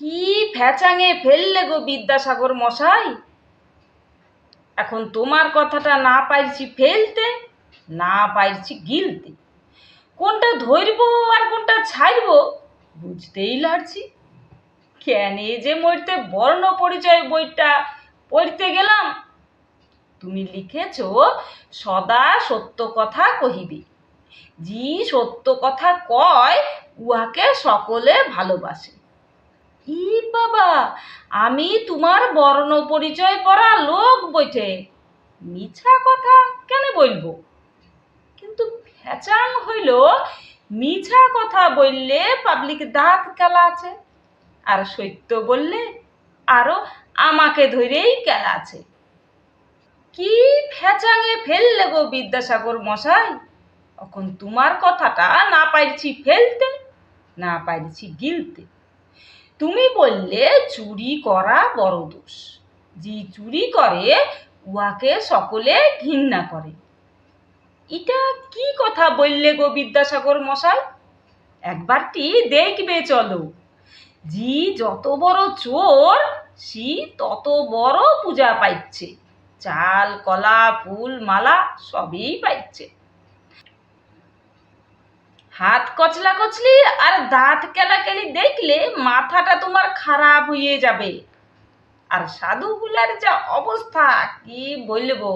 কি ফ্যাচাঙে ফেললে গো বিদ্যাসাগর মশাই। এখন তোমার কথাটা না পারছি ফেলতে, না পারছি গিলতে। কোনটা ধরব আর কোনটা ছাড়ব বুঝতেই লাগছি। কেন যে মরতে বর্ণ পরিচয় বইটা পড়তে গেলাম। তুমি লিখেছ সদা সত্য কথা কহিবে, জি সত্য কথা কয় উহাকে সকলে ভালোবাসে। ই বাবা, আমি তোমার বর্ণ পরিচয় পড়া লোক বইটে, মিছা কথা কেন বলবো? কিন্তু ফ্যাচাং হইল মিছা কথা বললে পাবলিক দাঁত কেলা আছে, আর সত্য বললে আরো আমাকে ধরেই কেলা আছে। কি ফ্যাচাঙে ফেললে গো বিদ্যাসাগর মশাই। এখন তোমার কথাটা না পারছি ফেলতে, না পারছি গিলতে। তুমি বললে চুরি করা বড় দোষ, যে চুরি করে উহাকে সকলে ঘৃণা করে। এটা কি কথা বললে গো বিদ্যাসাগর মশাই? একবারটি দেখবে চলো, জি যত বড় চোর সি তত বড় পূজা পাইছে, চাল কলা ফুল মালা সবই পাইছে। হাত কচলা কচলি আর দাঁত কেলাকেলি দেখলে মাথাটা তোমার খারাপ হয়ে যাবে। আর সাধুগুলার যা অবস্থা কি বলবো,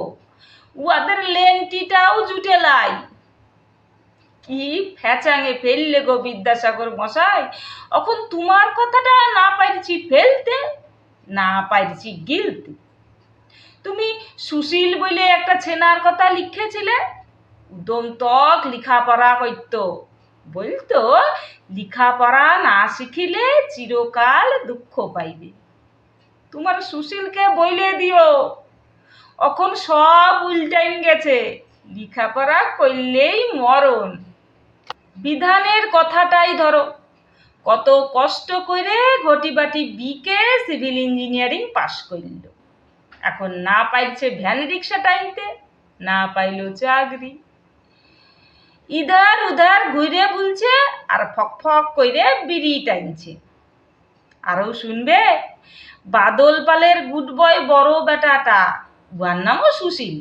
উহাদের লেংটিটাও জুটে লাই। কি ফ্যাচাঙে ফেললে গো বিদ্যাসাগর মশাই। এখন তোমার কথাটা না পারছি ফেলতে, না পারছি গিলতে। তুমি সুশীল বলে একটা ছেনার কথা লিখেছিলে, উদম তক লিখাপড়া করত, বলতো লিখাপড়া না শিখিলে চিরকাল দুঃখ পাইবে। তোমার সুশীলকে বইলে দিও, এখন সব উল্টাইন গেছে, লিখাপড়া করলেই মরণ। বিধানের কথাটাই ধরো, কত কষ্ট করে ঘটিবাটি বিকে সিভিল ইঞ্জিনিয়ারিং পাশ করল, এখন না পাইছে ভ্যান রিক্সা টাইনতে, না পাইল চাকরি। ইধার উধার ঘুরে বুলছে আর ফক ফক করে বিড়ি টাইনছে। আরও শুনবে, বাদল পালের গুড বয় বড় বেটাটা, উহার নামও সুশীল,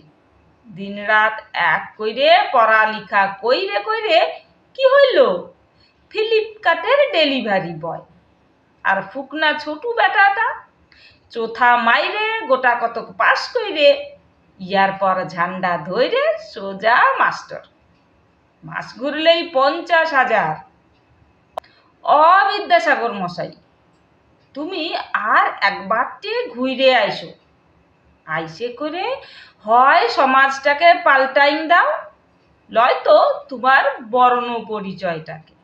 দিন রাত এক কইরে পড়ালেখা কইরে কইরে কি হইল, ফ্লিপকার্টের ডেলিভারি বয়। আর ফুকনা ছোটু বেটাটা চোথা মাইরে গোটা কতক পাস কইরে ইয়ার পর ঝান্ডা ধইরে সোজা মাস্টার, মাস ঘুরলেই 50,000। বিদ্যাসাগর মশাই, তুমি আর একবারটি ঘুরে আইসো, আইসে করে হয় সমাজটাকে পাল্টাইন দাও, নয়তো তোমার বর্ণ পরিচয়টাকে।